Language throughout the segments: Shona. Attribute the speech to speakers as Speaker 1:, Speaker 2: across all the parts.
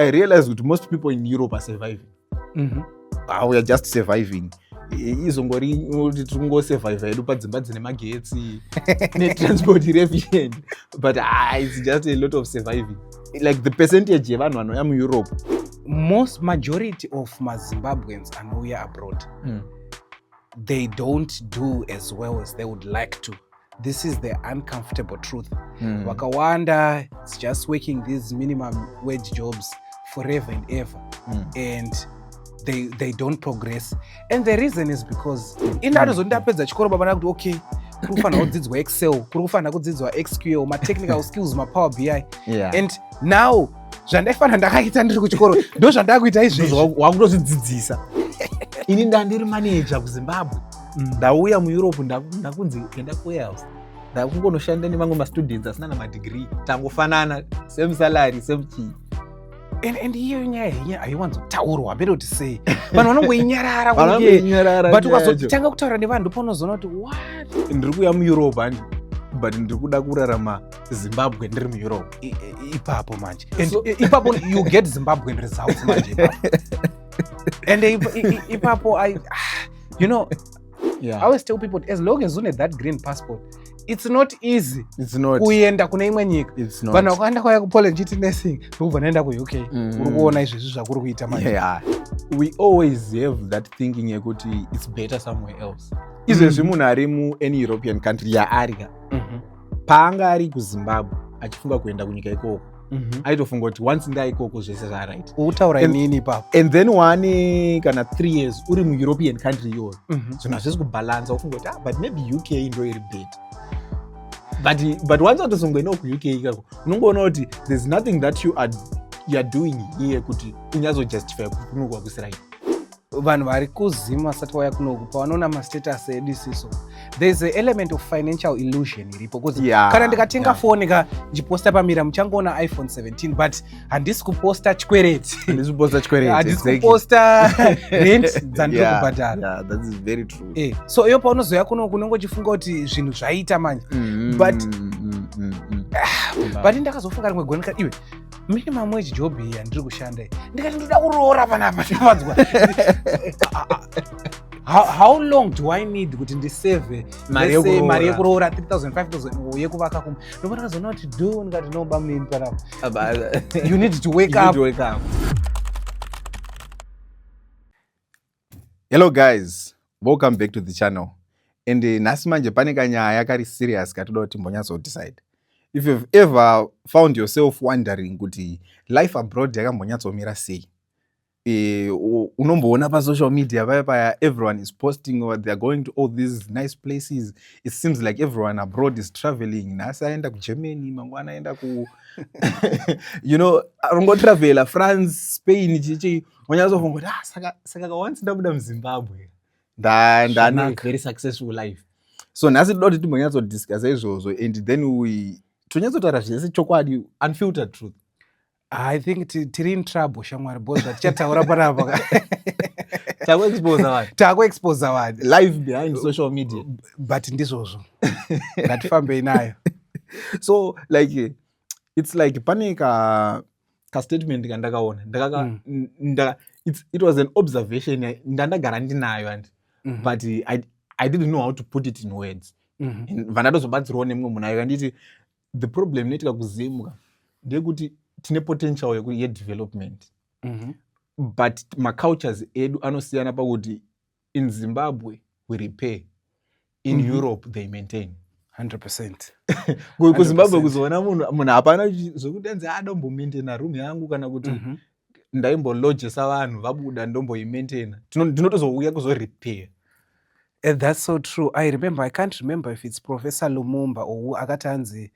Speaker 1: I realized that most people in Europe are surviving. We are just surviving. Izongori kuti tungosurvive hedu padzimba dzine magetsi netransport efficient, but it's just a lot of surviving. Like the percentage yevanhu vanouya muEurope,
Speaker 2: most majority of maZimbabweans anouya abroad, they don't do as well as they would like to. This is the uncomfortable truth. Wakawanda is just working these minimum wage jobs forever and ever, and they don't progress. And the reason is because indado zondapedza chikoro baba kuti okay, kufanira kudzidzwa Excel, kufanira kudzidzwa SQL, ma technical skills, ma Power BI. And now zvandaifana ndakaita ndiri kuchikoro ndo zvandakuita izvezvo
Speaker 1: wakutozvidzidzisa. Ini ndandiri manager kuZimbabwe, ndauya muEurope ndakunzi enda kuwarehouse, ndakungonoshanda nevamwe mastudents asina namadegree, tangofanana, same salary, same chii.
Speaker 2: And iyo nyaya haiwanzotaurwa mbere kuti sei vanhu vanongoinyarara kunge, but ukazotanga kutaura nevanhu paunozoona kuti what,
Speaker 1: ndiri kuya muEurope handi, but ndiri kuda kurarama Zimbabwe ndiri muEurope.
Speaker 2: Ipapo manje, and ipapo you get Zimbabwean results manje and ipapo you know, I always tell people, as long as you have that green passport, it's not easy.
Speaker 1: It's not.
Speaker 2: Kuenda kuna imwe nyika.
Speaker 1: It's not.
Speaker 2: Vanhu vakaenda kwaya kuPoland chiti nursing, ndokubva naenda kuUK. Uri kuona izvezvi zvakuri kuita manje.
Speaker 1: Yeah. We always have that thinking yekuti it's better somewhere else. Izvezvi munhu ari mu any European country yaarika. Paanga ari kuZimbabwe achifunga kuenda kunyika ikoko, aitofunga kuti once ndaikoko zvese zvaright.
Speaker 2: Utaura nini ipapo?
Speaker 1: And then wane kana 3 years uri mu European country iyoyo, zvinhu hazvisi kubalansa, ufunga kuti but maybe UK ndo iri better. But once watozongoenda kuUK ikako, unongoona kuti there's nothing that you are doing here kuti unyazojustify kunokuwa kusiraita.
Speaker 2: Vanhu vari kuzima asati vauya kunoku pavanoona mastatus edu isiso, there's an element of financial illusion iripo, because kana ndikatenga foni ndichiposta pamira muchangoona iPhone 17, but handisi kuposta chikwereti, handisi kuposta rent dzandiri kubhadhara.
Speaker 1: Yeah, that is very true.
Speaker 2: So iyo paunozoya kunoku unongochifunga kuti zvinhu zvaita manje, but ndakazofunga rimwe goni ndikati iwe minimum wage job iyi yandiri kushanda ndikati ndoda kuroora panapa ndapadzwa. How long do I need kuti ndisave mari yekuroora 3,000 5,000 yekuvaka kumwe? Ndopa ndakazoona kuti do ndikati no bamunini panapa. You need to wake up.
Speaker 1: Hello guys, welcome back to the channel. And nhasi manje pane kanyaya kari serious katoda kuti mbonyatsodecide. If you've ever found yourself wondering kuti life abroad yakambonyatsomira sei, unomboona pasocial media paya everyone is posting or they are going to all these nice places. It seems like everyone abroad is traveling. Nhasi aenda kuGermany, mangwana aenda ku you know, arongotravela France, Spain chichi, wanyazofunga kuti saka once ndabuda muZimbabwe ndane very successful life. So nhasi toda kuti timbonyatsodiscuss izvozvo, and then tonyatsotaura zvese chokwadi, unfiltered truth.
Speaker 2: I think tiri in trouble shamwari, because tichataura panapa takuexpose vanhu
Speaker 1: live behind social media,
Speaker 2: but ndizvozvo ngatifambei nayo.
Speaker 1: So like it's like pane ka statement kandakaona it was an observation ndandagara ndinayo and but I didn't know how to put it in words. Vandatozobatsirwa nemumwe munhu ayo kanditi the problem netika kuzimuka ndekuti tine potential yedevelopment, but macultures edu anosiyana pakuti in Zimbabwe we repair, in Europe they maintain
Speaker 2: 100%.
Speaker 1: kuZimbabwe kuzoona munhu hapana zvokuti anzi adombomaintaina room yangu kana kuti ndaimbolodzesa vanhu vabuda ndomboimaintaina, ndinotozouya kuzorepair.
Speaker 2: And that's so true. I can't remember if it's Professor Lumumba or akatanzi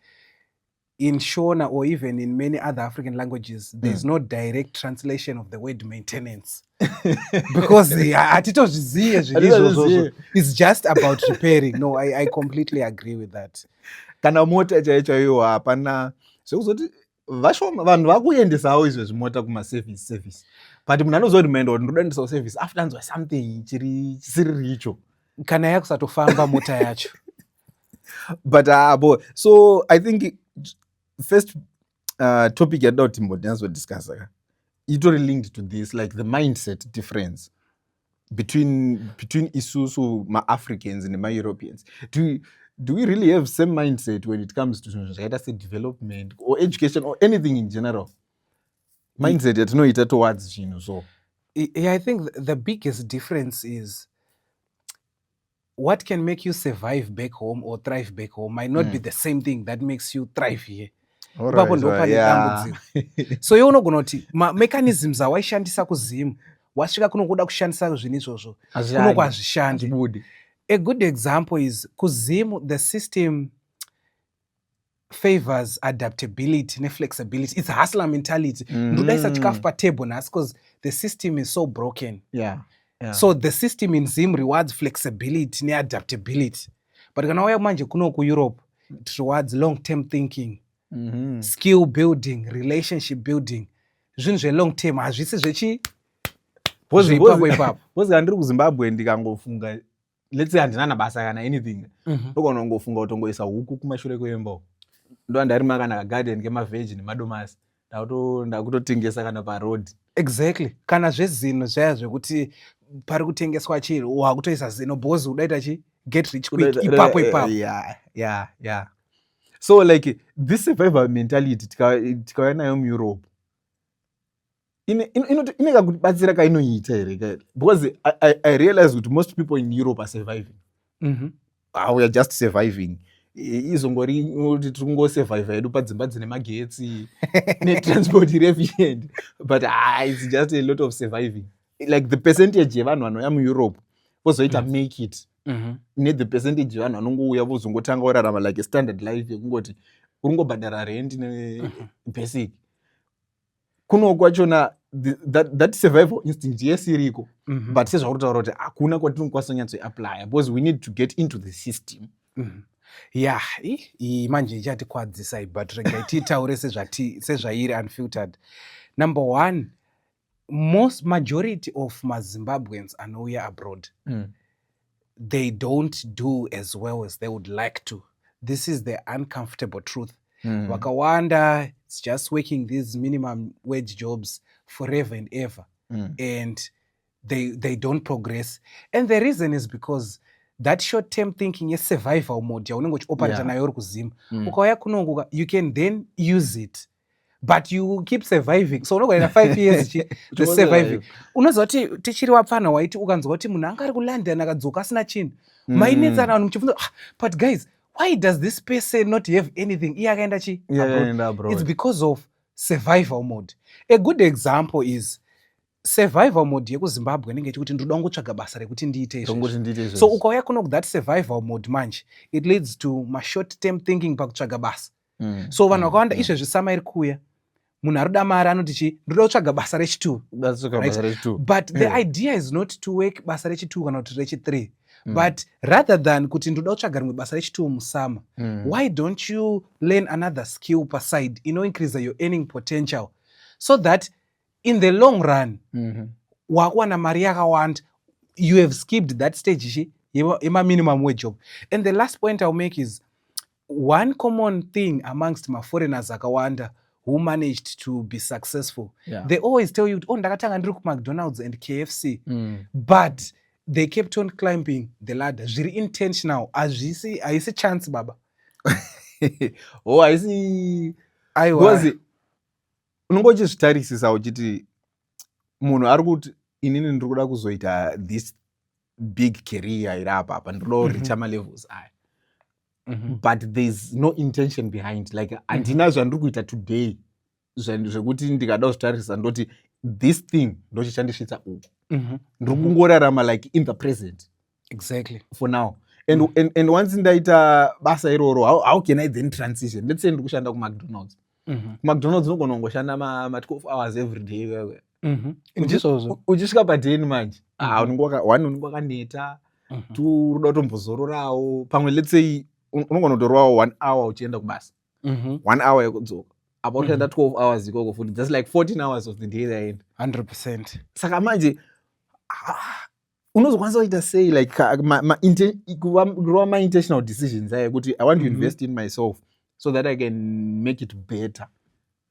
Speaker 2: in Shona or even in many other African languages, there's no direct translation of the word maintenance. Because it's just about repairing. No, I completely agree with that.
Speaker 1: Kana mota chaiyo hapana zvekuzoti vanhu vakuendesawo izvo zvimota kumaservice, but munhu anozoremenda kuti ndoda kuendesawo service after anzwa something chisiri richo,
Speaker 2: kana yakusatofamba mota yacho.
Speaker 1: But so I think first topic yatoda kuti mbonyatso discuss itori linked to this, like the mindset difference between isusu ma-Africans and ma-Europeans. Do we really have same mindset when it comes to development or education or anything in general? Mindset yatinoita towards zvinhu so.
Speaker 2: Yeah, I think the biggest difference is what can make you survive back home or thrive back home might not be the same thing that makes you thrive here. Ipapo ndo pane dambudziko. So iwe unogona kuti mechanisms awaishandisa kuzimu wasvika kuno kuda kushandisa zvinhu izvozvo kuno kwazvishandi. A good example is kuzimu, the system favors adaptability and flexibility. It's a hustler mentality. Ndodaisa chikafu patable nhasi because the system is so broken.
Speaker 1: Yeah.
Speaker 2: So the system in Zim rewards flexibility and adaptability. But kana waya manje kuno ku Europe, it rewards long-term thinking, skill building, relationship building. Zvinhu zve long term hazvisi zvechi ipapo ipapo.
Speaker 1: Bozi handiri kuZimbabwe ndikangofunga, let's say handina nabasa kana anything. Ndogona ngofunga utongoisa huku kumashure kwemba. Ndo ndari makana garden kemaveji nemadomasi. Ndakutotengesa kana paroad.
Speaker 2: Exactly. Kana zvezino zvaya zvekuti pari kutengeswa chiro wakutoisa zino bozi udaita chi get rich quick ipapo ipapo.
Speaker 1: Yeah. So like this survival mentality tikauya nayo muEurope ineka kubatsira kainoita here, because I realize that most people in Europe are surviving. We are just surviving. Izongori kuti tingosurvive hedu padzimba dzine magetsi netransport efficient, but it's just a lot of surviving. Like the percentage yevanhu vanouya muEurope vozoita make it, the percentage yevanhu vanongouya vozongotanga kurarama like a standard life yekungoti uringobhadhara rent nebasic. Kuno kwachona that survival instinct yes iriko, but sezvakutaura kuti hakuna kwatinokwanisa kunyatsoapply because we need to get into the system.
Speaker 2: Yeah, manje ichatikwadzisa but regai titaure sezvairi unfiltered. Number one, majority of maZimbabweans anouya abroad, they don't do as well as they would like to. This is the uncomfortable truth. Wakawanda, it's just working these minimum wage jobs forever and ever, and they don't progress. And the reason is because that short-term thinking is survival mode yaunenge uchioperata nayo uri kuZim. Ukauya kunongo you can then use it, but you keep surviving. So unogona 5 years the surviving. Unoziva kuti tichiri wapfana waiti ukanzwa kuti munhu anga ari kuLondon akadzoka asina chinhu mainetsa vanhu muchibvunza, but guys, why does this person not have anything? Iye akaenda chi abroad. It's because of survival mode. A good example is survival mode yekuZimbabwe inenge ichiti kuti ndoda kungotsvaga basa rekuti ndiite izvo. So ukauya kuno that survival mode manje, it leads to short term thinking pakutsvaga basa. So vanhu vakawanda izvezvi sama iri kuuya munhu aruda mari anoti chi ndoda kutsvaga basa rechi2, but the idea is not to work basa rechi2 kana kuti rechi3, but rather than kuti ndoda kutsvaga rimwe basa rechi2 musama, why don't you learn another skill per side increase your earning potential, so that in the long run wakuwana mari yakawanda, you have skipped that stage yema minimum wage job. And the last point I'll make is one common thing amongst my foreigners akawanda who managed to be successful. They always tell you, oh, ndakatanga ndiri kuMcDonald's and KFC, but they kept on climbing the ladder. Zviri intentional. Haisi chance baba.
Speaker 1: Oh, haisi. Aiwa. Unongochizvitarisisa uchiti munhu ari kuti inini ndiri kuda kuzoita this big career iri apa ndinoda richa malevels aya, but there's no intention behind, like handina zvandiri kuita today zvekuti ndikada kuzvitarisisa ndoti this thing ndochichandisvitsa uku, ndiri kungorarama like in the present.
Speaker 2: Exactly.
Speaker 1: For now. And once ndaita basa iroro, how can I then transition? Let's say ndiri kushanda kuMcDonald's. McDonald's unogona kungoshanda ma 12 hours every day. Uchisvika padeni manje unongo wakaneta, unoda kutombozororawo pamwe. Let's say unogona kutororawo 1 hour uchienda kubasa, 1 hour yekudzoka, apa uchienda 12 hours ikoko futi, just like 14 hours of the day there.
Speaker 2: 100%.
Speaker 1: Saka manje unozokwanisa kuita sei like kuva ma-intentional decisions aya kuti I want to invest in myself so that I can make it better,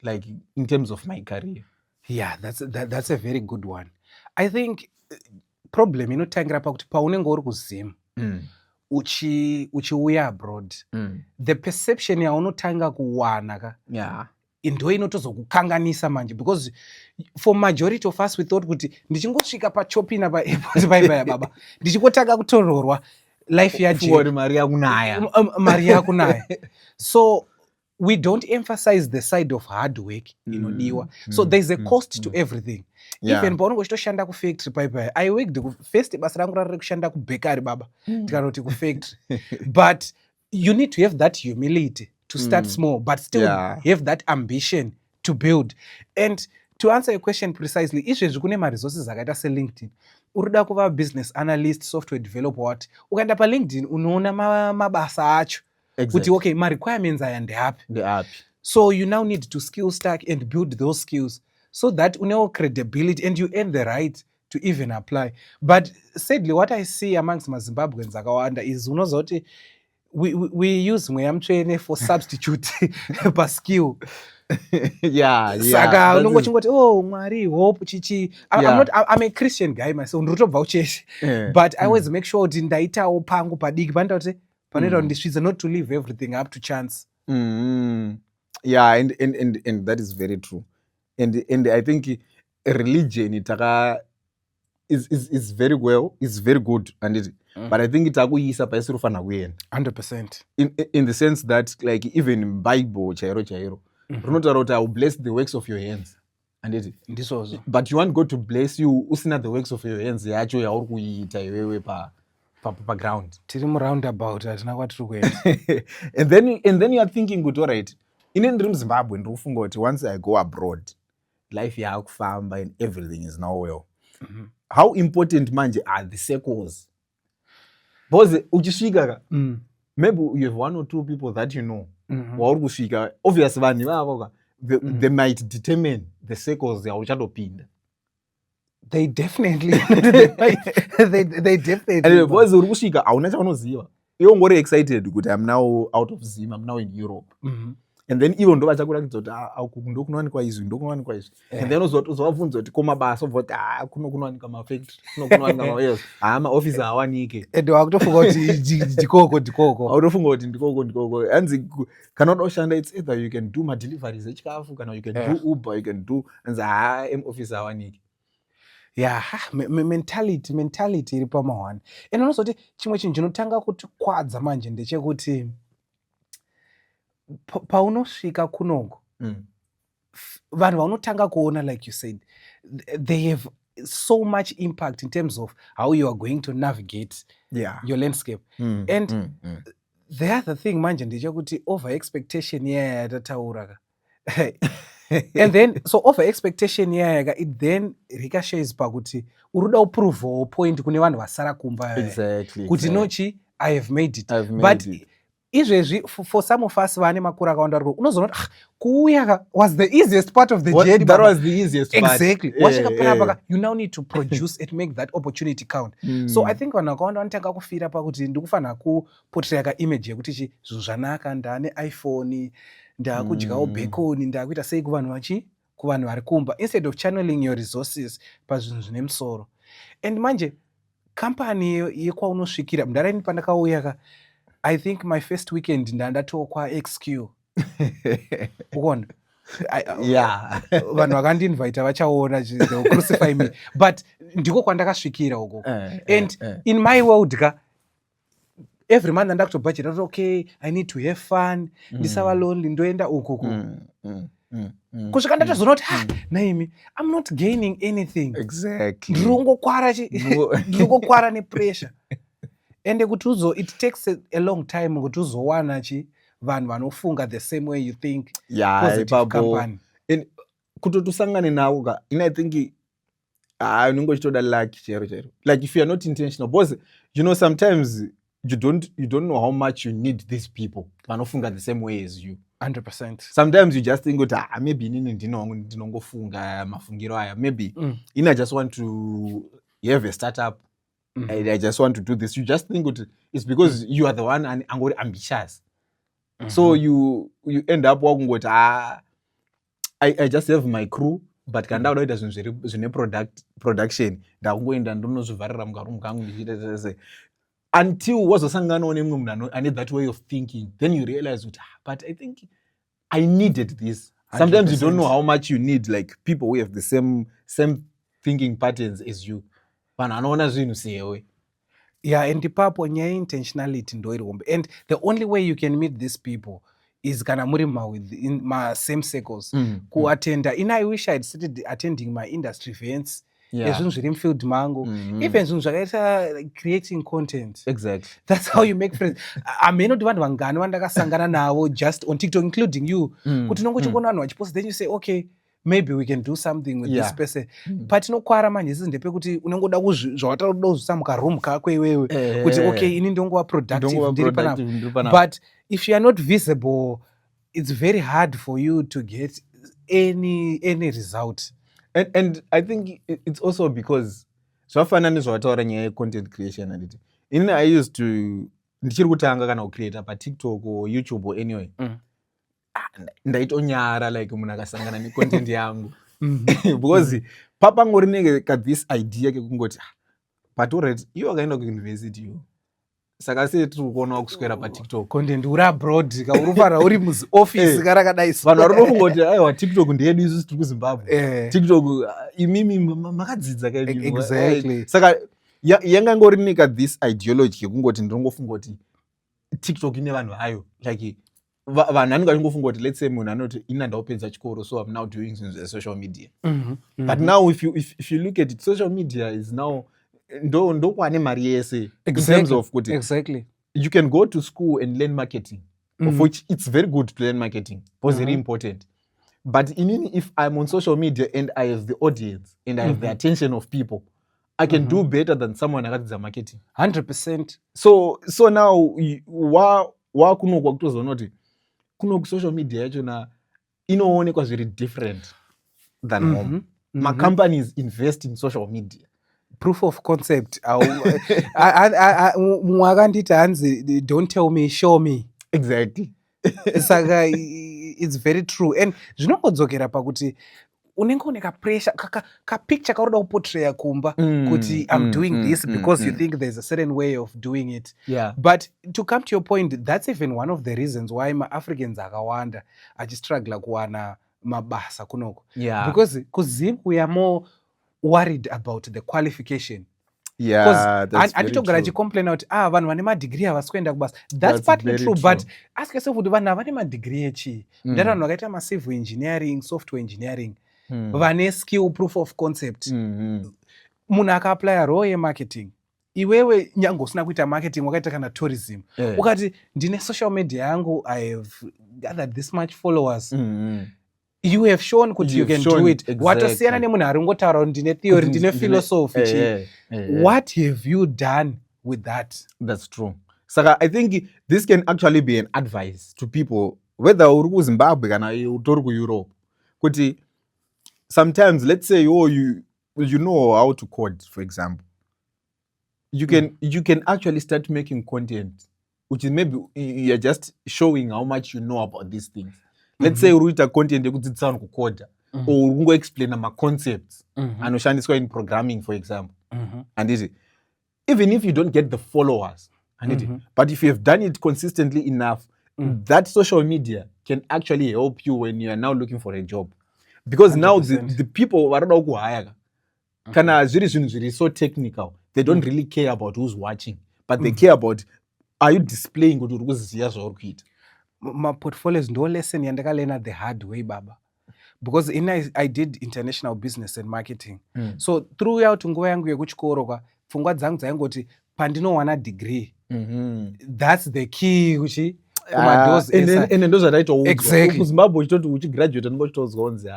Speaker 1: like in terms of my career.
Speaker 2: Yeah, that's a very good one. I think problem inotangira pakuti paunenge uri kuzim uchiuya abroad the perception yaunotanga kuwana ka ndo inotozokukanganisa manje, because for majority of us we thought kuti ndichingosvika pachopina paairport paibaya baba ndichingotanga kutororwa life yaje mari yakunaya so we don't emphasize the side of hard work inodiwa so there's a cost to everything. Even paunenge uchitoshanda kufactory paipaya I worked first basa rangu rari kushanda kubhekari baba tikanoti kufactory but you need to have that humility to start small but still have that ambition to build. And to answer your question precisely, izvezvi kune maresources akaita seLinkedIn, urida kuva business analyst, software developer, what ukaenda paLinkedIn unoona mabasa acho kuti okay my requirements aya ndeapi, so you now need to skill stack and build those skills so that une credibility and you earn the right to even apply. But sadly what I see amongst maZimbabweans akawanda is unozoti we use mweya mutsvene for substitute paskill. Saka unongochingoti mwari hope chichi I'm a Christian guy myself ndotobva ucheshi but I always make sure kuti ndaitawo pangu padiki panoita kuti panoita kuti ndisvitse not to leave everything up to chance.
Speaker 1: Yeah, and that is very true. And I think religion is very well, it's very good and but I think itakuisa paisiri ufana kuenda
Speaker 2: 100%
Speaker 1: in the sense that like even in Bible chairo runotaura kuti I will bless the works of your hands and
Speaker 2: ndisozo
Speaker 1: but you want God to bless you usina the works of your hands yacho yauri kuita iwewe pa ground
Speaker 2: tiri muroundabout atina kwatiri kuenda
Speaker 1: and then you are thinking kuti alright ine ndiri muZimbabwe ndiri kufunga kuti once I go abroad life yakufamba and everything is now well. How important manje are the circles? Because uchisvika maybe you have one or two people that you know wauri kusvika obviously vanhu ivavo they might determine the circles yauchatopinda.
Speaker 2: They definitely they definitely
Speaker 1: because uri kusvika hauna chaunoziva iwe ungori excited kuti I'm now out of Zim, I'm now in Europe and then ivo ndo vachakuratidza kuti auku ndokunowanikwa izvi ndokunowanikwa izvi and then uzovabvunza kuti komabasa obva kuti kunowanikwa mafactory kunowanikwa mawares maoffice hawanike
Speaker 2: and wakutofunga kuti ndikoko
Speaker 1: autofunga kuti ndikoko hanzi kana uda kushanda it's either you can do madeliveries echikafu kana you can do Uber, you can do hanzi office hawanike.
Speaker 2: Yeah, mentality iri pamahwana. And unozoti chimwe chinhu chinotanga kuti kwadza manje ndechekuti paunosvika kunongo vanhu vaunotanga kuona like you said they have so much impact in terms of how you are going to navigate your landscape and the other thing manje ndechekuti over expectation yatataura and then so over expectation yayaka it then ricochets pakuti uruda kuprove point kune vanhu vasara kumba kuti nochi I have made it but izvezvi for some of us vane makuru akawanda ro unozonoti kuuya was the easiest part of the journey.
Speaker 1: That was the easiest part.
Speaker 2: Exactly. Washika panapa you now need to produce and make that opportunity count. So I think vanhu vakawanda vanotanga kufira pakuti ndikufana kupotreka image yekuti zvinhu zvanaka ndane iPhone ndakudyawo bacon ndakuita sei kuvanhu vari kumba instead of channeling your resources pazvinhu zvine musoro. And manje company yekwaunosvikira mundaraini pandakauya I think my first weekend ndandatokwa XQ ukona vanhu vakandinvita vachaona they will crucify me but ndiko kwandakasvikira uko and in my world every month ndakutobudget okay I need to have fun ndisava lonely ndoenda uko kusvika ndatozonoti naimi I'm not gaining anything
Speaker 1: exactly
Speaker 2: ndirongokwara nepressure and kuti it takes a long time kuti uzowana vanhu vanofunga the same way you think positive company
Speaker 1: and kutotusangane navo I think unenge uchitoda luck chero like if you are not intentional because you know sometimes you don't know how much you need these people vanofunga the same way as you
Speaker 2: 100%.
Speaker 1: Sometimes you just think kuti maybe inini ndinongofunga mafungiro aya maybe I just want to have a startup I just want to do this. You just think it's because you are the one and ambitious. So you end up walking with I just have my crew but kana ndakuda kuita zvinhu zvine production ndakungoenda ndonozvivharira mukarumu kangu ndichiita sese until wazosanganawo nemumwe munhu ane that way of thinking, then you realize kuti but I think I needed this. Sometimes 100%. You don't know how much you need like people who have the same thinking patterns as you. Vanhu anoona zvinhu sewe.
Speaker 2: Yeah, and ipapo nyaya intentionality ndo iri hombe. And the only way you can meet these people is kana muri in my same circles. Kuattenda. I wish I had started attending my industry events. Ezvinhu zviri mufield mangu. Even zvinhu zvakaita creating content.
Speaker 1: Exactly.
Speaker 2: That's how you make friends. Ameno kuti vanhu vangani vandakasangana navo just on TikTok, including you. Kuti unongochiona vanhu vachipost, then you say, okay, maybe we can do something with this person. Patinokwara manje isi ndepekuti unongoda zvawataura kuzvisa mukaroom kako iwewe kuti okay ini ndongova productive ndiri panapa. But if you are not visible, it's very hard for you to get any result.
Speaker 1: And I think it's also because zvafana nezvawataura nyaya yecontent creation anditi. Inini I used to ndichiri kutanga kana kucreata paTikTok or YouTube or anyway. Ndaitonyara like munhu akasangana necontent yangu because papangori neka this idea kekungoti but alright iwe wakaenda kuuniversity yo saka sei tiri kuona kuswera paTikTok
Speaker 2: content uri abroad ka urufara uri muoffice karakadai
Speaker 1: vanhu vari kungoti aiwa TikTok ndeyedu isusu tiri kuZimbabwe TikTok imimi makadzidza kaini
Speaker 2: exactly
Speaker 1: saka yanga ngori neka this ideology kekungoti ndinongofunga kuti TikTok ine vanhu vayo like vanhu anenge achingofunga kuti let's say munhu anoti ina ndaupedza chikoro so I'm now doing social media. But now if you look at it, social media is now ndokwane mari yese in terms of kuti
Speaker 2: exactly
Speaker 1: you can go to school and learn marketing of which it's very good to learn marketing because very important. But if I'm on social media and I have the audience and I have the attention of people, I can do better than someone akadzidza marketing
Speaker 2: 100%.
Speaker 1: So now wakunokwa kutozoona kuti kuno social media yachona inoonekwa zviri different than home. My companies invest in social media.
Speaker 2: Proof of concept. Mwakanditi hanzi don't tell me, show me.
Speaker 1: Exactly.
Speaker 2: Saka it's very true. And zvinongodzokera pakuti unenge une pressure ka picture karoda kuportray kumba kuti I'm doing this because you think there's a certain way of doing it. But to come to your point, that's even one of the reasons why ma-Africans akawanda achistruggle kuwana mabasa kunoko. Because kuZim we are more worried about the qualification. Anditogara chicomplain out vanhu vane madegree havasikuenda kubasa. That's partly true, but ask yourself kuti vanhu vane madegree echi ndari vanhu vakaita civil engineering, software engineering vane skill proof of concept. Munhu akaaplya role yemarketing, iwewe nyange usina kuita marketing wakaita kana tourism ukati ndine social media yangu I have gathered this much followers. You have shown kuti you can do it. Watosiyana nemunhu ari kungotaura ndine theory ndine philosophy. What have you done with that?
Speaker 1: That's true. Saka I think this can actually be an advice to people whether uri kuZimbabwe kana utori kuEurope kuti sometimes let's say you know how to code, for example. You can actually start making content which is maybe you're just showing how much you know about these things. Let's say uruita content yekudzidzisa vanhu kucoda or ungoexplaina ma-concepts anoshandiswa in programming, for example. And even if you don't get the followers, but if you have done it consistently enough, that social media can actually help you when you are now looking for a job. Because 100%. Now the people varoda kuhaya kana zviri zvinhu zviri so technical, they don't really care about who's watching, but they care about are you displaying kuti uri kuziya zvauri kuita.
Speaker 2: Ma-portfolios ndo lesson yandakalena the hard way baba, because I did international business and marketing. So throughout nguva yangu yekuchikoro kwa pfungwa dzangu dzaingoti pandinowana degree, that's the key kuchi
Speaker 1: ende ndo zvataitoudzwa kuZimbabwe uchitoti uchigraduate ndinochitozwa kunzi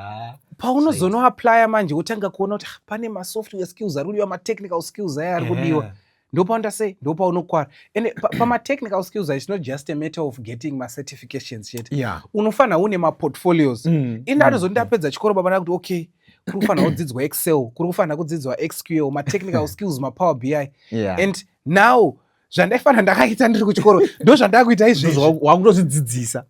Speaker 2: paunozonoaplya manje utanga kuona kuti pane ma-software skills ari kudiwa, ma-technical skills aya ari kudiwa. Ndopaunokwara. And pama-technical skills it's not just a matter of getting ma-certifications yet. Unofana une ma-portfolios. Indarizoti ndapedza chikoro baba ndakuti okay, kuri kufana kudzidzwa Excel, kuri kufana kudzidzwa SQL, ma-technical skills, ma-Power BI. And now zvandaifanira ndakaita ndiri kuchikoro ndo zvandakuita izvezvi
Speaker 1: wakutozvidzidzisa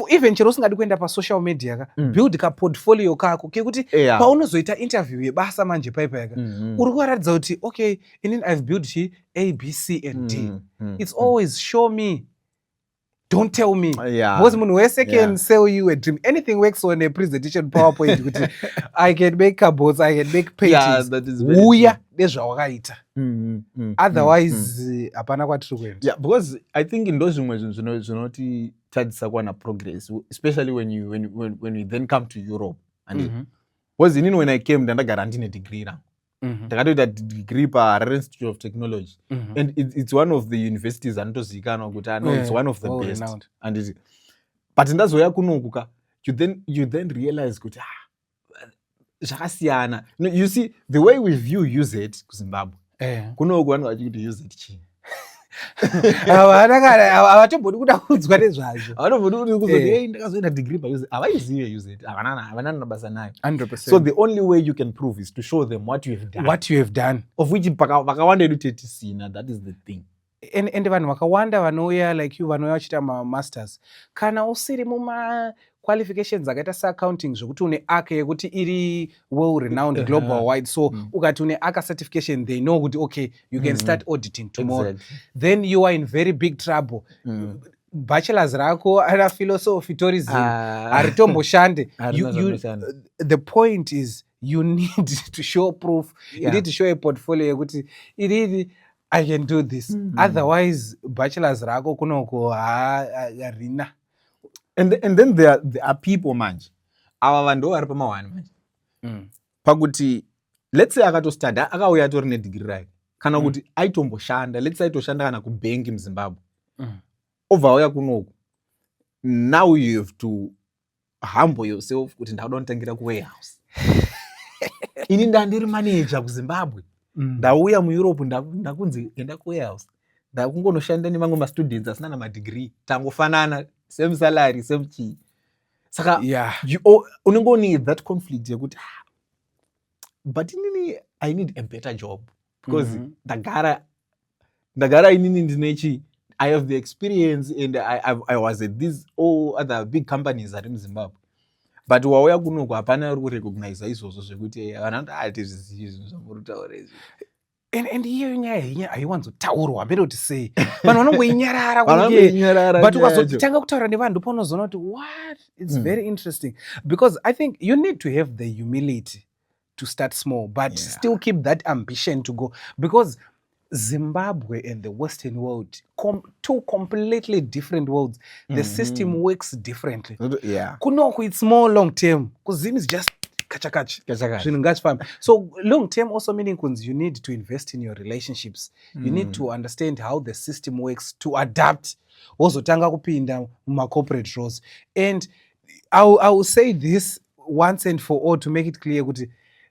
Speaker 2: even chero usingadi kuenda pasocial media ka build kaportfolio kako kekuti paunozoita interview yebasa manje paipa yaka uri kuratidza kuti okay inini I've built A, B, C and D. It's always show me, don't tell me. Because munhu wese can sell you a dream. Anything works on a presentation PowerPoint kuti I can make cupboards, I can make paintings. Uya nezvawakaita. Otherwise hapana kwatiri kuenda.
Speaker 1: Yeah, because I think ndo zvimwe zvinhu zvinoti tadzisa kuwana progress, especially when you then come to Europe. And because inini when I came ndandagara ndine degree now. Ndakatoita degree paHarare Institute of Technology, and it's one of the universities anotozivikanwa kuti it's one of the best. And but ndazoya kunokuka you then realize kuti zvakasiyana. You see the way we view UZ kuZimbabwe kunoku vanhu vachiti UZ chii
Speaker 2: havatombodi kuda kuudzwa nezvazvo,
Speaker 1: havatombodi kuti kuzoti ndakazoita degree paUZ, havaizive UZ, havana mabasa nayo.
Speaker 2: 100%.
Speaker 1: So the only way you can prove is to show them what you have done, of which vakawanda edu tetisina. That is the thing.
Speaker 2: And vanhu vakawanda vanouya like you vanouya vachita masters kana usiri muma qualifications akaita seaccounting zvokuti une aka yekuti iri well renowned global wide, so ukati une aka certification they know kuti okay you can start auditing tomorrow. Exactly. Then you are in very big trouble. Bachelors rako ana philosophy tourism haritomboshande. The point is you need to show proof. You need to show a portfolio yekuti inini I can do this. Otherwise bachelors rako kunoko harina.
Speaker 1: And then there are people manje ava vanhu vari pamahwani manje pakuti let's say akatostanda akauya atori nedegree rake kana kuti aitomboshanda, let's say aitoshanda kana kubhengi muZimbabwe obva auya kunoku, now you have to humble yourself kuti ndauda kutangira kuwarehouse. Ini ndandiri manager kuZimbabwe, ndauya muEurope ndakunzi enda kuwarehouse, ndakungonoshanda nevamwe mastudents asina namadegree, tangofanana, same salary, same chii. Saka unongo need that conflict yekuti but inini I need a better job because ndagara inini ndinechi, I have the experience and I was at these all other big companies ari muZimbabwe, but wauya kunoku hapana uri kurecognize izvozvo zvekuti vanhu ati zvizivi zvinhu zvamuritaura izvi.
Speaker 2: And hiyo nyaya haiwanzotaurwa hambere kuti sei vanhu vanongoinyarara kunge, but ukazotanga kutaura nevanhu paunozoona kuti what, it's very interesting because I think you need to have the humility to start small but still keep that ambition to go, because Zimbabwe and the Western world, two completely different worlds. The system works differently. Kunoku it's more long term because Zim is just kacha. So long term also meaning you need to invest in your relationships. You need to understand how the system works to adapt. Also tanga kupinda ma corporate roles. And I will say this once and for all to make it clear kuti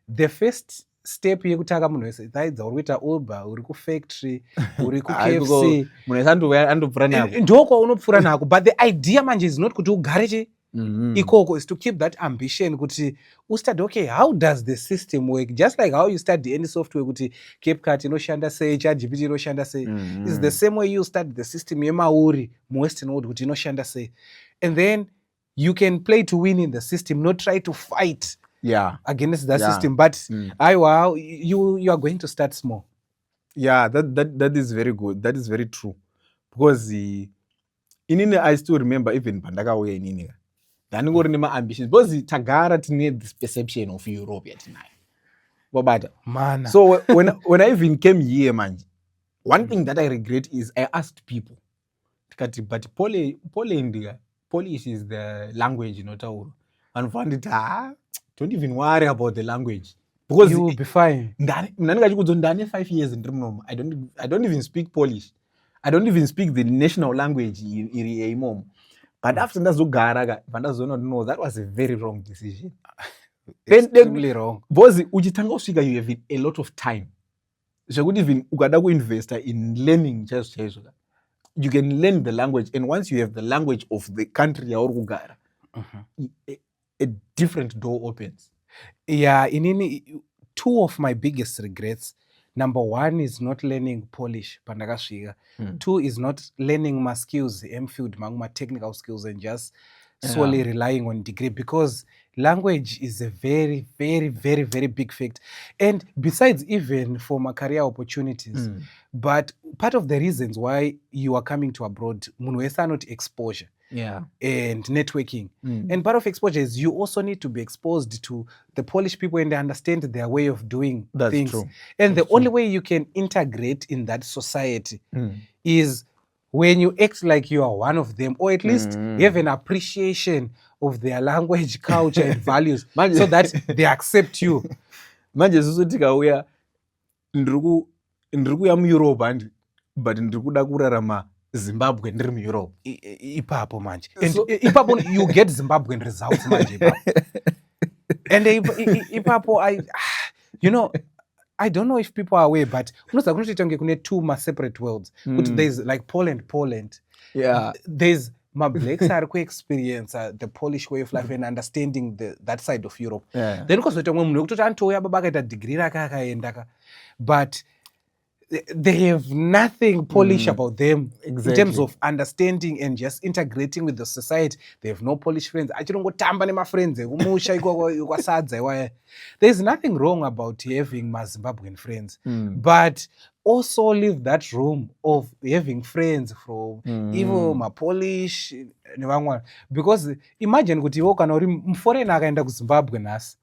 Speaker 2: the first step yekutanga munhu wese daidza uri kuita Uber, uri kufactory, uri kuKFC, ndo kwaunopfuura nako, but the idea manje is not kuti ugare ikoko, is to keep that ambition kuti study okay how does the system work, just like how you study any software kuti CapCut inoshanda sei, ChatGPT inoshanda sei, is the same way you study the system yemauri muwestern world kuti inoshanda sei, and then you can play to win in the system, not try to fight against that system, but you are going to start small.
Speaker 1: That is very good, that is very true, because inini I still remember even pandakauya inini ndaningori nema-ambitions because tagara tine this perception of Europe yatinayo wabata
Speaker 2: mana.
Speaker 1: So when I even came here manje, one thing that I regret is I asked people tikati but Polish is the language inotaurwa, and found it don't even worry about the language because
Speaker 2: you will be fine.
Speaker 1: Ndandikachikudzo ndane 5 years ndiri munomu, I don't even speak Polish, I don't even speak the national language iri imomo, but after ndazogara pandazoona no, that was a very wrong decision.
Speaker 2: Extremely wrong.
Speaker 1: Because uchitanga usvika you have a lot of time zvekuti even ukada kuinvesta in learning chaizvo you can learn the language, and once you have the language of the country yauri kugara a different door opens.
Speaker 2: Inini two of my biggest regrets number one is not learning Polish pandakasvika. Two is not learning my skills mfield my technical skills and just solely relying on degree, because language is a very, very, very, very big factor. And besides, even for my career opportunities, but part of the reasons why you are coming to abroad, not exposure and networking. And part of exposure is you also need to be exposed to the Polish people and understand their way of doing things.
Speaker 1: True.
Speaker 2: And the only way you can integrate in that society is when you act like you are one of them, or at least have an appreciation of their language, culture, and values, so that they accept you.
Speaker 1: Manje susu tikauya ndiri kuya muEurope handi, but ndiri kuda kurarama Zimbabwe ndiri muEurope.
Speaker 2: Ipapo manje. And ipapo you get Zimbabwean results manje. And ipapo I don't know if people are aware, but kune two separate worlds. There's like Poland.
Speaker 1: Yeah.
Speaker 2: There's my blacks are experience the Polish way of life and understanding that side of Europe.
Speaker 1: Yeah.
Speaker 2: Then because degree but they have nothing Polish about them in terms of understanding and just integrating with the society. They have no Polish friends. There's nothing wrong about having my Zimbabwean friends, but also leave that room of having friends from even my Polish, because imagine kuti iwo kana uri mforeigner akaenda kuZimbabwe nasi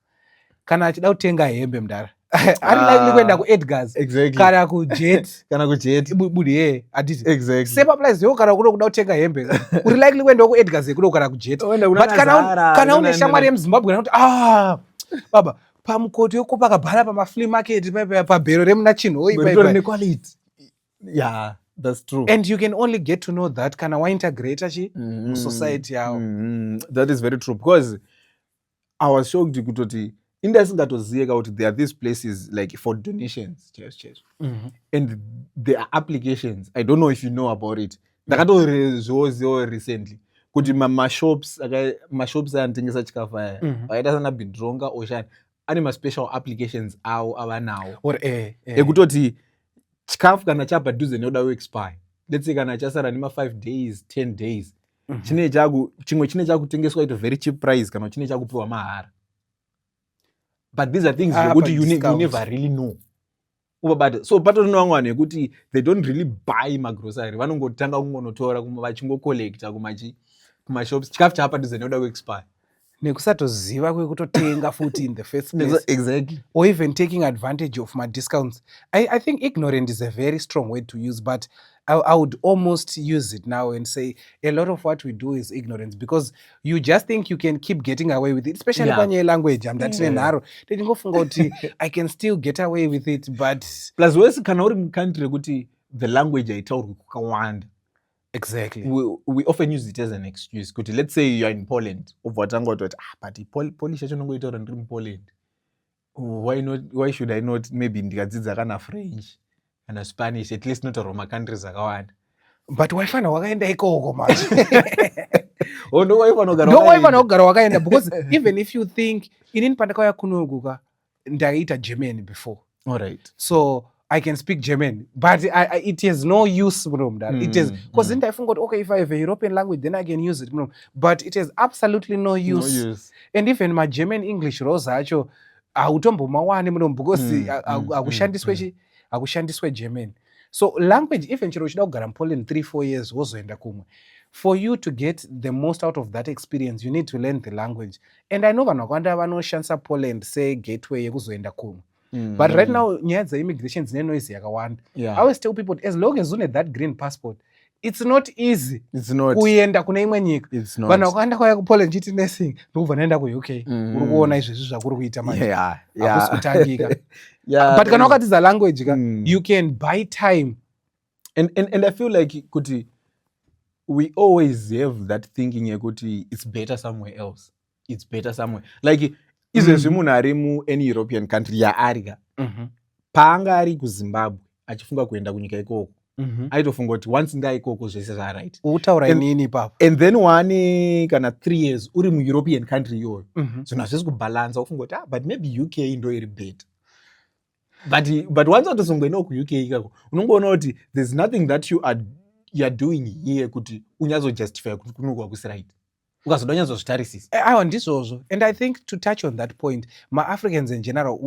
Speaker 2: kana achida kutenga hembe mdara unlikely kuenda kuEdgars kana kujet budi aditi same applies yo kana kuda kutenga hembe uri likely kuenda kuEdgars kuda kana kujet, but kana une shamwari yemuZimbabwe kuti baba pamukoti yokupa kabhara pamaflea market pabhero remuna chinhoi
Speaker 1: quality. Yeah, that's true.
Speaker 2: And you can only get to know that kana waintegrate society yao.
Speaker 1: That is very true, because I was shocked kutoti indasingatoziye kuti there are these places like for donations, and there are applications. I don't know if you know about it. Ndakatorezoziwo recently kuti mashops anotengesa chikafu aya akaita sana Bidronga Ocean ane special applications awo avanawo ekutoti chikafu kana chapadhuze neoda kuexpire, let's say kana chasara nema 5 days 10 days chimwe chine chakutengeswa at a very cheap price kana chine chakupiwa mahara. But these are things you never really know. So patoni vamwe vanhu yekuti they don't really buy magrocery, vanongotanga kungonotora vachingocollecta kumashops chikafu chapadhuze neoda kuexpire
Speaker 2: nekusatoziva kwekutotenga futi in the first place.
Speaker 1: Exactly.
Speaker 2: Or even taking advantage of my discounts. I think ignorant is a very strong word to use, but I would almost use it now and say a lot of what we do is ignorance, because you just think you can keep getting away with it, especially panye language. I can still get away with it, but
Speaker 1: plus wesi kana uri mukantry kuti the language haitaurwi kukawanda.
Speaker 2: Exactly.
Speaker 1: We often use it as an excuse. Let's say you are in Poland, but Polish achonongoitaura ndiri muPoland. Why should I not maybe ndikadzidza kana French kana Spanish, at least not Roma countries akawanda.
Speaker 2: But waifana wakaenda ikoko manje.
Speaker 1: No waifana
Speaker 2: kugara wakaenda, because even if you think inini pandakauya kunokuka ndaita German before.
Speaker 1: All right.
Speaker 2: So I can speak German, but it has no use from that. It is because then I forgot, okay, if I have a European language, then I can use it. But it has absolutely no use. And even my German English rosa acho autombo mawane because akushandiswe German. So language, even chiro chida kugara Poland 3-4 years wozoenda kumwe. For you to get the most out of that experience, you need to learn the language. And I know vanokanda vanoshandisa Poland say gateway yekuzoenda kumwe. But right now, nyaya immigration is noisy yakawanda. I always tell people, as long as you have that green passport, it's not easy.
Speaker 1: It's not.
Speaker 2: Kuenda kuna imwe nyika.
Speaker 1: It's not.
Speaker 2: Vanhu vakaenda kwaya kuPoland chiti nursing, ndokubva naenda kuUK. Uri kuona izvezvi zvakuri kuita manje. Hakusi kutangika. But kana wakadzidza language, you can buy time.
Speaker 1: And I feel like kuti we always have that thinking yekuti it's better somewhere else. It's better somewhere. Like izvezvi munhu ari muany European country yaarika paanga ari kuZimbabwe achifunga kuenda kunyika ikoko aitofunga kuti once ndaikoko zvese zvaright
Speaker 2: utaura inini ipapo,
Speaker 1: and then wane kana 3 years uri muEuropean country iyoyo zvinhu hazvisi kubalansa ufunga kuti but maybe UK ndo iri better. but once watozongoenda kuuk ikako unongoona kuti there's nothing that youare doing here kuti unyazojustify kuti kunokuwa kusiright ukazoda unyazozvitarisisa.
Speaker 2: Aiwa ndizvozvo, and I think to touch on that point, ma-Africans in general,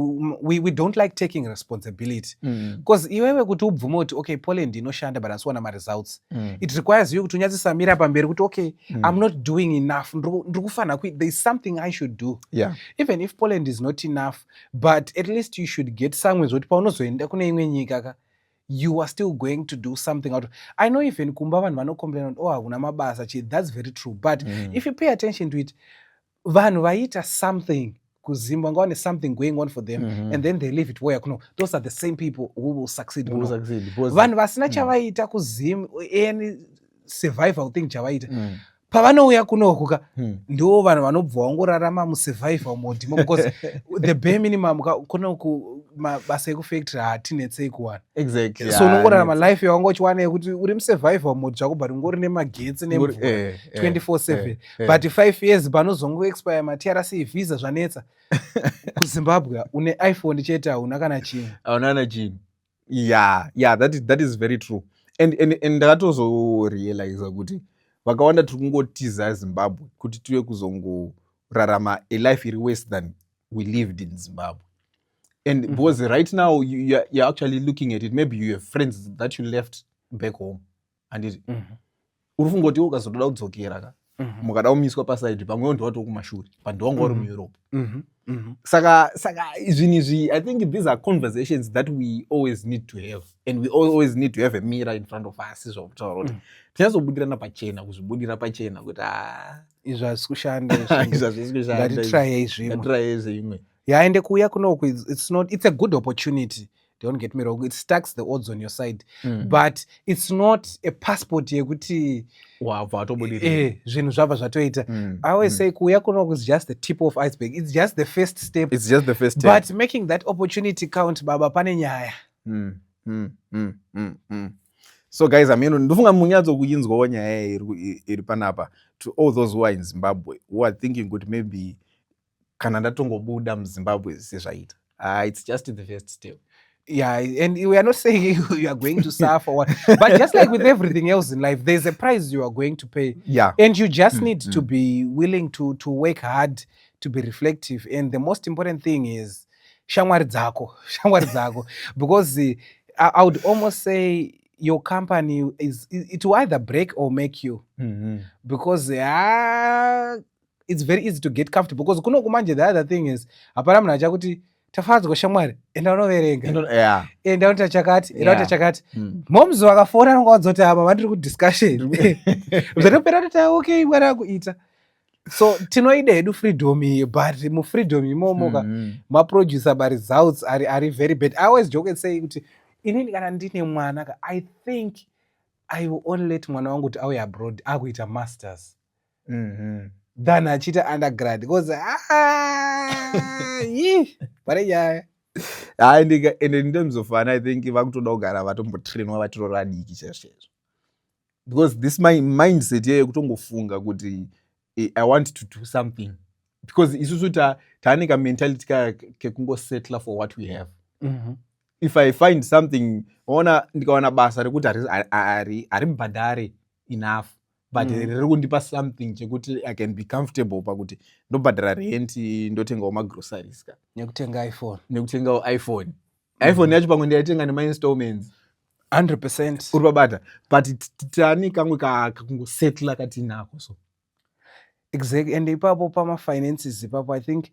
Speaker 2: we don't like taking responsibility because iwewe kuti ubvume kuti okay Poland inoshanda but asiwana ma-results, it requires you kuti unyatsisamira pamberi kuti okay I'm not doing enough, ndiri kufanira there's something I should do. Even if Poland is not enough, but at least you should get somewhere zoti paunozoenda kune imwe nyika ka you are still going to do something out. I know even kumba vanhu vanocomplain on hakuna mabasa, that's very true, but if you pay attention to it, vanhu vaita something kuZimbabwe, ngaone something going on for them, and then they leave it where kuno, those are the same people who will succeed. Vanhu vasina chavaita kuZimbabwe any survival thing chavaita pavanouya kunoku ndo vanhu vanobva vangorarama musurvival mode because the bare minimum kunoku mabasa ekufactory hatinetsei kuwana. So unongorarama life yawangu uchiwana yekuti uri musurvival mode zvako but ungori nemagetsi nemvura 24/7 but 5 years panozongo expire maTRC visa zvanetsa kuZimbabwe une iPhone chete hauna kana chinhu.
Speaker 1: That is very true, and ndakatozorealize kuti vakawanda tiri kungotiza Zimbabwe kuti tive kuzongorarama a life iri worse than we lived in Zimbabwe. And because right now you're actually looking at it, maybe you have friends that you left back home and uri kungoti ukazotoda kudzokera ka mukada kumiswa pasaidi pamwe ndo wato kumashure pandongo uri muEurope. Saka zvinhu izvi I think these are conversations that we always need to have, and we always need to have a mirror in front of us zvokutaura kuti tinyazobudirana pachena, kuzvibudira pachena kuti
Speaker 2: izvi hazisi kushanda ngatitraye
Speaker 1: zvimwe
Speaker 2: yaende kuuya kunoku. It's a good opportunity, don't get me wrong, it stacks the odds on your side, but it's not a passport yekuti zvinhu zvabva zvatoita. I always say kuuya kunoku is just the tip of iceberg, it's just the first step, but making that opportunity count baba pane nyaya.
Speaker 1: So guys, ndofunga munyatso kuinzwawo nyaya iri panapa to all those who are in Zimbabwe who are thinking kuti maybe kana ndatongobuda muZimbabwe sezvaita. It's just the first step.
Speaker 2: And we are not saying you are going to suffer, but just like with everything else in life, there's a price you are going to pay. And you just need to be willing to work hard, to be reflective. And the most important thing is shamwari dzako. Because I would almost say your company it will either break or make you. Because it's very easy to get comfortable. Because kuno kumanje the other thing is apara munhu achakuti tafadzwa shamwari enda unoverenga enda unoita chakati momzi wakafona nongawadzoti apa vandiri kudiscussion zvatopera kuti okay mwari kuita. So tinoida hedu freedom iyi, but mufreedom imomoka maproducer results are very bad. I always joke and say kuti inini kana ndine mwana ka I think I will only let mwana wangu kuti auye abroad akuita masters than achiita undergrad because pare nyaya.
Speaker 1: And in terms of fun, I think vakutoda kugara vatombotrainwa vatiro radiki chaizvo, because this my mindset here yekutongofunga kuti I want to do something, because isusu taane ka mentality kekungosettle for what we have. If I find something, ndikaona basa rekuti ari mbadare enough, but riri kundipa something chekuti I can be comfortable pakuti ndobhadhara rent, ndotengawo magroceries ka
Speaker 2: nekutenga
Speaker 1: iPhone yacho pamwe ndaitenga nema-installments
Speaker 2: 100%
Speaker 1: uri pabata, but tani kamwe kakungosettle katinako. So
Speaker 2: exactly. And ipapo pama-finances ipapo I think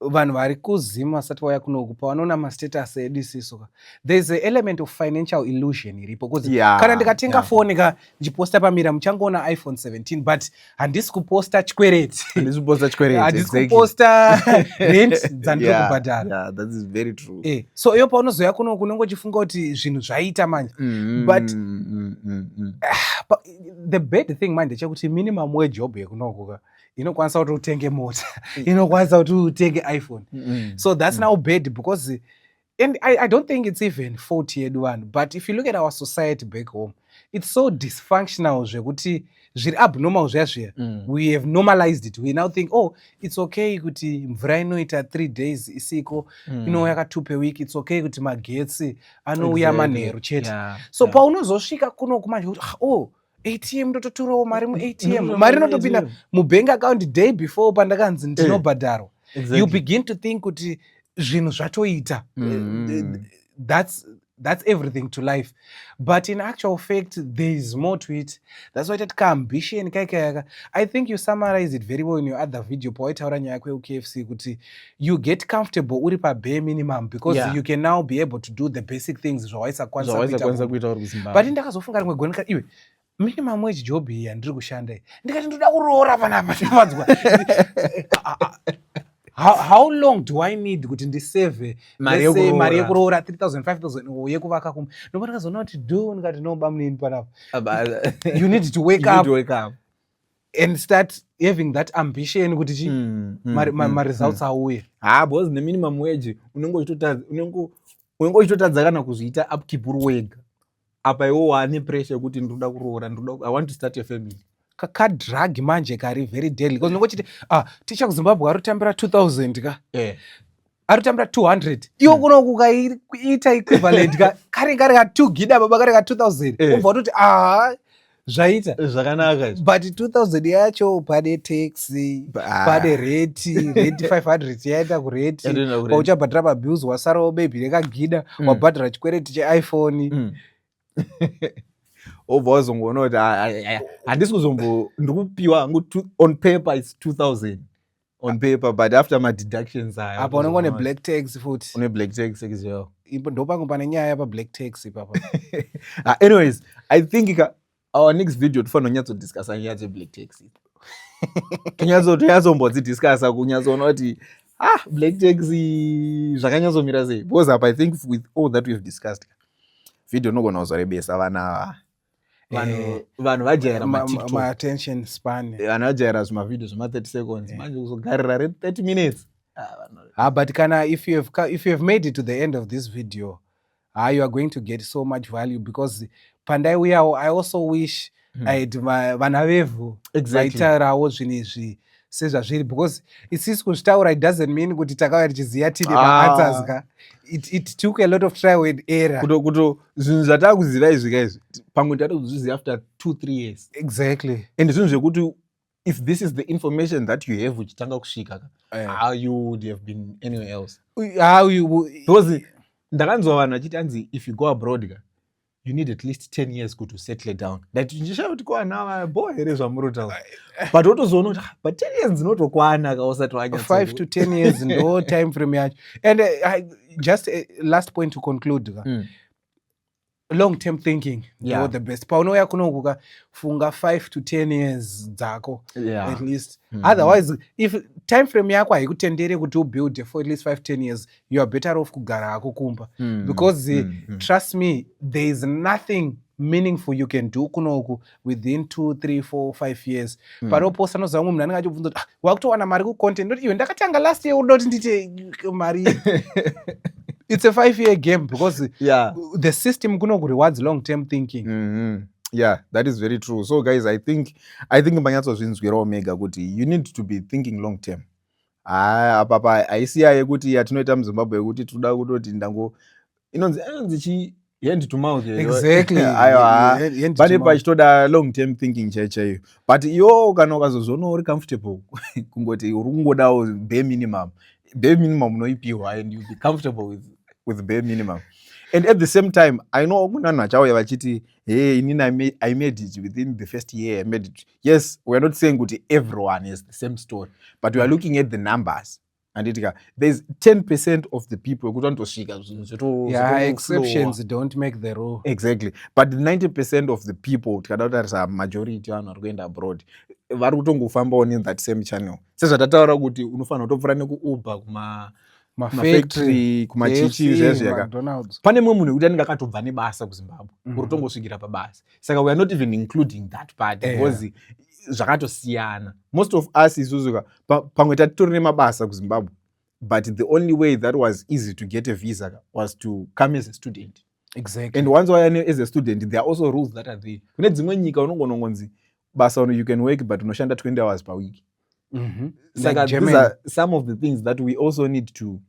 Speaker 2: vanhu vari kuZim vasati vauya kunoku pavanoona mastatus edu isiso there's an element of financial illusion iripo, because kana ndikatenga foni ka ndichiposta pamira muchangoona iPhone 17 but handisi kuposta chikwereti, handisi kuposta rent dzandiri kubhadhara.
Speaker 1: That is very true.
Speaker 2: So iyo paunozoya kunoku unongochifunga kuti zvinhu zvaita manje, but the bad thing manje chekuti minimum wejob yekunoku inokwanisa kuti utenge mota, inokwanisa kuti utenge iPhone. So that's now bad, because and I don't think it's even fault yedu one, but if you look at our society back home, it's so dysfunctional zvekuti zviri abnormal zviya we have normalized it. We now think, oh, it's okay kuti mvura inoita 3 days isiko inouya ka2 per week, it's okay kuti magetsi anouya manheru chete. So paunozosvika kuno kumanje kuti oh, ATM ndototorawo mari mu-ATM, mari inotopinda mubank account day before pandakanzi ndinobhadharwa. You begin to think kuti zvinhu zvatoita. That's everything to life, but in actual fact there is more to it. That's why that ambition kaikayaka. I think you summarize it very well in your other video pawaitaura nyaya kweUKFC kuti you get comfortable uri pa bare minimum because you can now be able to do the basic things zvawaisakwanisa kuita. But ndakazofunga rimwe gore iwe minimum wage job iyi yandiri kushanda ndikati ndoda kuroora panapa ndinonzwa how long do I need kuti ndisave mari yekuroora 3,000 5,000 yekuvaka kumwe. Ndomba ndakazoona kuti ndikati noba munini panapa. You need to wake up and start having that ambition kuti ma results auye.
Speaker 1: Because the minimum wage unenge uchitotadza kana kuzviita upkeep uri wega. Apa iwo wane pressure kuti ndoda kuroora, I want to start a family.
Speaker 2: Kadrug manje kari very deadly because nongochiti ticha kuZimbabwe arutambira 2,000 ka arutambira 200 iwo kuno kukaita equivalent ka kare ka 2 gida baba kare ka 2,000 ubva kuti zvaita
Speaker 1: zvakanaka,
Speaker 2: but 2,000 yacho pade taxi pade rate 500 yaita kurate pauchabhadhira pabills wasarawo baby rekagida wabhadhira chikwereti cheiPhone.
Speaker 1: Obva wazongoona kuti handisi ndikupiwa on paper it's 2,000 on paper, but after my deductions
Speaker 2: apa unenge une black tax futi
Speaker 1: une black tax exactly.
Speaker 2: Ndopangu pane nyaya yapa black tax papa.
Speaker 1: Anyways, I think our next video tofanira kunyatsodiscussa nyaya dze-black tax. Tonyatsombodzi-discussa kunyatsoona kuti black tax zvakanyatsomira sei, because apa I think with all that we've discussed video nogona kuzorebesa vana vanhu vajaira
Speaker 2: ma attention span,
Speaker 1: vanhu vajaira zvimavideo zvema 30 seconds manje kuzogarira 30 minutes.
Speaker 2: But kana if you have made it to the end of this video, you are going to get so much value because pandai uyawo I also wish I had vana vevu vaitaurawo zvinhu izvi sezvazviri, because isisi kuzvitaura it doesn't mean kuti takauya tichiziva tine maanswers ka. It took a lot of trial and error
Speaker 1: kuto zvinhu zvatakuziva izvi kaizvi pamwe tatozviziva after 2-3 years.
Speaker 2: Exactly.
Speaker 1: And zvinhu zvekuti if this is the information that you have uchitanga kusvika how you would have been anywhere else. Because ndakanzwa vanhu vachiti anzi if you go abroad you need at least 10 years to settle down. That njisha kuti kwana boy here zvamurota. But wotozoona kuti but 10 years dzinotokwana kausati wanyatsa
Speaker 2: 5 to 10 years no time frame yacho. And just a last point to conclude. Long term thinking the best. Paunoya kuno kukafunga 5 to 10 years dzako at least. Otherwise if time frame yako haikutendere kuti ubuild for at least 5-10 years, you are better off kugara hako kumba. Because trust me, there is nothing meaningful you can do kunoku within 2, 3, 4, 5 years. Paroposa noza munhu anenge achibvunza kuti wakutowana mari kucontent, ndoti iwe ndakatanga last year unoti ndite mari. It's a 5-year game because the system kunoku rewards long-term thinking.
Speaker 1: Yeah, that is very true. So guys, I think manyatsozvinzwirawo mega kuti you need to be thinking long term. Papa aisiya yekuti yatinoita muZimbabwe yekuti toda kutoti ndango inonzi hand to mouth.
Speaker 2: Exactly.
Speaker 1: Pane pachitoda long term thinking chaiyo. But iwo kana ukazozviona uri comfortable kungoti uri kungodawo bare minimum unoipiwa and you be comfortable with bare minimum. And at the same time, I know kunana chauya vachiti hey I made it within the first year. I made it. Yes, we are not saying that everyone has the same story, but we are looking at the numbers. And there's 10% of the people who don't
Speaker 2: exceptions don't make the rule.
Speaker 1: Exactly. But 90% of the people, a majority are going abroad. Vari kutongofamba in that same channel. Sasa tataura kuti unofanira kutopfura nekuuber kumafactory kumachichi zvezveka. Pane mumwe munhu kuti anenge akatobva nebasa kuZimbabwe uri kutongosvikira pabasa. Saka we are not even including that part because zvakatosiyana. Most of us isuzuka pamwe tatori nemabasa kuZimbabwe but the only way that was easy to get a visa was to come as a student.
Speaker 2: Exactly.
Speaker 1: And once as a student, there are also rules that are there. Kune dzimwe nyika unongonongonzi basa you can work but unoshanda 20 hours per week.
Speaker 2: Like
Speaker 1: These are some of the things that we also need to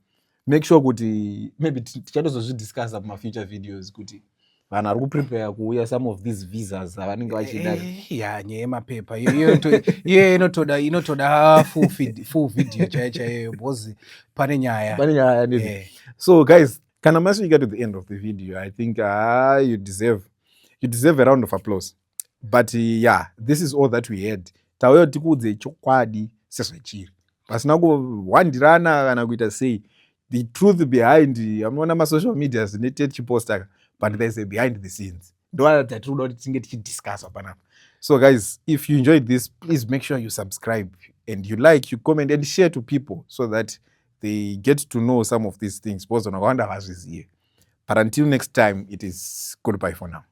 Speaker 1: make sure kuti maybe tichazozvidiscussa mumafuture videos kuti vanhu vari kuprepare kuuya some of these visas avanenge vachida.
Speaker 2: Nyaya yemapepa iyo inotoda full video chaiyo because pane nyaya.
Speaker 1: So guys, kana masvika to the end of the video, I think you deserve a round of applause. But yeah, this is all that we had. Tauya tikuudze chokwadi sezvachiri pasina kuhwandirana kana kuita sei. The truth behind amunoona masocial media zinoite tichiposta, but there's a behind the scenes. Ndo tatinoda kuti tinge tichidiscussa panapa. So guys, if you enjoyed this, please make sure you subscribe and you like, you comment and share to people so that they get to know some of these things. But until next time, it is goodbye for now.